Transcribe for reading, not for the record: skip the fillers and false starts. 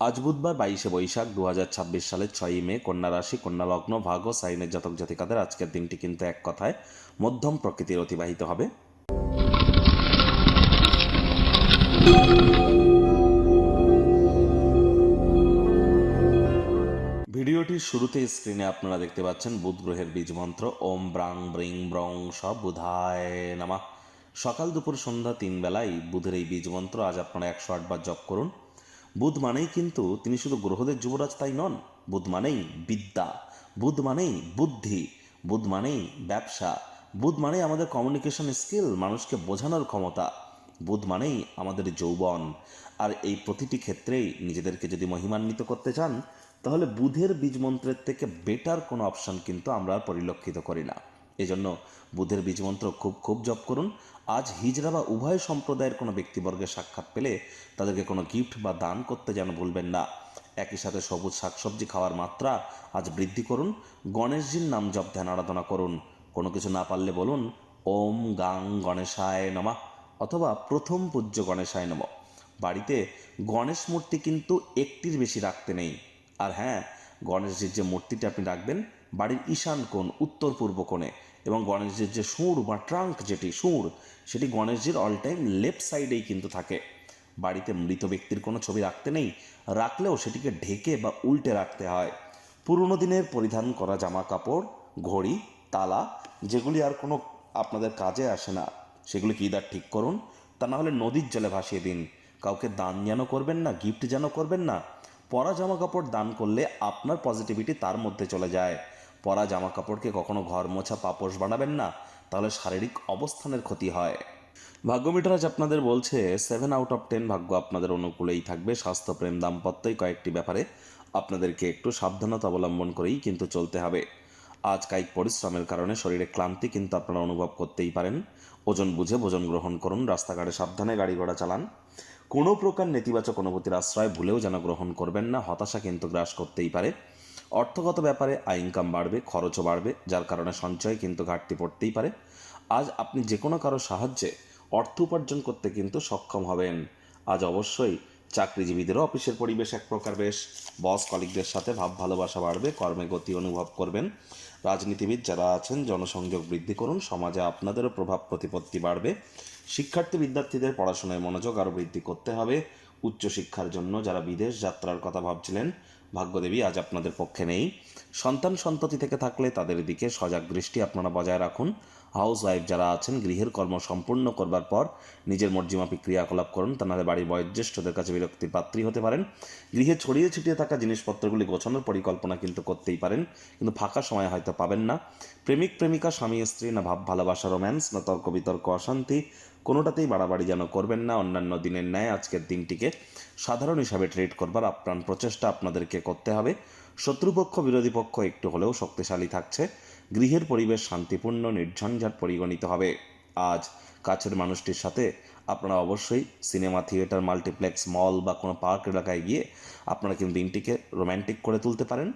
আজ বুধবার 22শে বৈশাখ 2026 সালের 6ই মে, কন্যা রাশি, কন্যা লগ্ন, ভাগ্য সাইনের জাতক জাতিকাদের আজকের দিনটি কিন্তু এক কথায় মধ্যম প্রকৃতির অতিবাহিত হবে। ভিডিওটির শুরুতে স্ক্রিনে আপনারা দেখতে পাচ্ছেন বুধ গ্রহের বীজ মন্ত্র ওম ব্রাং ব্রিং ব্রং সব বুধায় নামা। সকাল দুপুর সন্ধ্যা 3 বেলায় বুধের এই বীজ মন্ত্র আজ আপনারা 108 বার জপ করুন। বুধ মানেই কিন্তু তিনি শুধু গ্রহদের যুবরাজ তাই নন। বুধ মানেই বিদ্যা, বুধ মানেই বুদ্ধি, বুধ মানেই ব্যবসা, বুধ মানেই আমাদের কমিউনিকেশন স্কিল, মানুষকে বোঝানোর ক্ষমতা, বুধ মানেই আমাদের যৌবন। আর এই প্রতিটি ক্ষেত্রেই নিজেদেরকে যদি মহিমান্বিত করতে চান, তাহলে বুধের বীজ মন্ত্রের থেকে বেটার কোনো অপশন কিন্তু আমরা আর পরিলক্ষিত করি না। এজন্য বুধের বীজ মন্ত্র খুব খুব জপ করুন। আজ হিজড়া বা উভয় সম্প্রদায়ের কোনো ব্যক্তিবর্গের সাক্ষাৎ পেলে তাদেরকে কোনো গিফট বা দান করতে যেন ভুলবেন না। একই সাথে সবুজ শাকসবজি খাওয়ার মাত্রা আজ বৃদ্ধি করুন। গণেশজির নাম জপ ধ্যান আরাধনা করুন। কোনো কিছু না পারলে বলুন ওম গাং গণেশায় নমঃ অথবা প্রথম পূজ্য গণেশায় নমঃ। বাড়িতে গণেশ মূর্তি কিন্তু একটির বেশি রাখতে নেই। আর হ্যাঁ, গণেশজির যে মূর্তিটি আপনি রাখবেন বাড়ির ঈশান কোণ, উত্তর পূর্ব কোণে, এবং গণেশজির যে সুর বা ট্রাঙ্ক যেটি সুর, সেটি গণেশজির অল টাইম লেফট সাইডেই কিন্তু থাকে। বাড়িতে মৃত ব্যক্তির কোনো ছবি রাখতে নেই, রাখলেও সেটিকে ঢেকে বা উল্টে রাখতে হয়। পুরনো দিনের পরিধান করা জামা কাপড়, ঘড়ি, তালা, যেগুলি আর কোনো আপনাদের কাজে আসে না, সেগুলিকে ইদার ঠিক করুন, তা না হলে নদীর জলে ভাসিয়ে দিন। কাউকে দান যেন করবেন না, গিফট যেন করবেন না। পরা জামা কাপড় দান করলে আপনার পজিটিভিটি তার মধ্যে চলে যায়। পরা জামা কাপড়কে কখনো ঘর মোছা পাপোশ বানাবেন না, তাহলে শারীরিক অবস্থানের ক্ষতি হয়। ভাগ্য মিটার আজ আপনাদের বলছে 7/10 ভাগ্য আপনাদের অনুকূলেই থাকবে। স্বাস্থ্য, প্রেম, দাম্পত্যই কয়েকটি ব্যাপারে আপনাদেরকে একটু সাবধানতা অবলম্বন করেই কিন্তু চলতে হবে। আজ কায়িক পরিশ্রমের কারণে শরীরে ক্লান্তি কিন্তু আপনারা অনুভব করতেই পারেন। ওজন বুঝে ভোজন গ্রহণ করুন। রাস্তাঘাটে সাবধানে গাড়ি ঘোড়া চালান। কোনো প্রকার নেতিবাচক অনুভূতির আশ্রয় ভুলেও যেন গ্রহণ করবেন না। হতাশা কিন্তু গ্রাস করতেই পারে। অর্থগত ব্যাপারে আয় ইনকাম বাড়বে, খরচও বাড়বে, যার কারণে সঞ্চয় কিন্তু ঘাটতি পড়তেই পারে। আজ আপনি যে কোনো কারো সাহায্যে অর্থ উপার্জন করতে কিন্তু সক্ষম হবেন। আজ অবশ্যই চাকরিজীবীদেরও অফিসের পরিবেশ এক প্রকার বেশ। বস কলিগদের সাথে ভাব ভালোবাসা বাড়বে, কর্মে গতি অনুভব করবেন। রাজনীতিবিদ যারা আছেন জনসংযোগ বৃদ্ধি করুন, সমাজে আপনাদেরও প্রভাব প্রতিপত্তি বাড়বে। শিক্ষার্থী বিদ্যার্থীদের পড়াশোনায় মনোযোগ আরও বৃদ্ধি করতে হবে। উচ্চশিক্ষার জন্য যারা বিদেশ যাত্রার কথা ভাবছিলেন, ভাগ্যদেবী আজ আপনাদের পক্ষে নেই। সন্তান সন্ততি থেকে থাকলে তাদের দিকে সজাগ দৃষ্টি আপনারা বজায় রাখুন। হাউস ওয়াইফ যারা আছেন গৃহের কর্ম সম্পূর্ণ করবার পর নিজের মর্জিমাফিক ক্রিয়াকলাপ করুন, তা নাহলে বাড়ির বয়োজ্যেষ্ঠদের কাছে বিরক্তির পাত্রী হতে পারেন। গৃহে ছড়িয়ে ছিটিয়ে থাকা জিনিসপত্রগুলি গোছানোর পরিকল্পনা কিন্তু করতেই পারেন, কিন্তু ফাঁকা সময় হয়তো পাবেন না। প্রেমিক প্রেমিকা, স্বামী স্ত্রী, না ভাব ভালোবাসা রোম্যান্স, না তর্ক বিতর্ক অশান্তি, কোনোটাতেই বাড়াবাড়ি যেন করবেন না। অন্যান্য দিনের ন্যায় আজকের দিনটিকে সাধারণ হিসাবে ট্রিট করবার আপ্রাণ প্রচেষ্টা আপনাদেরকে করতে হবে। শত্রুপক্ষ বিরোধী পক্ষ একটু হলেও শক্তিশালী থাকছে। গৃহের পরিবেশ শান্তিপূর্ণ নির্ঝঞ্ঝাট পরিগণিত হবে। আজ কাছের মানুষটির সাথে আপনারা অবশ্যই সিনেমা, থিয়েটার, মাল্টিপ্লেক্স, মল বা কোনো পার্ক এলাকায় গিয়ে আপনারা কিন্তু দিনটিকে রোম্যান্টিক করে তুলতে পারেন।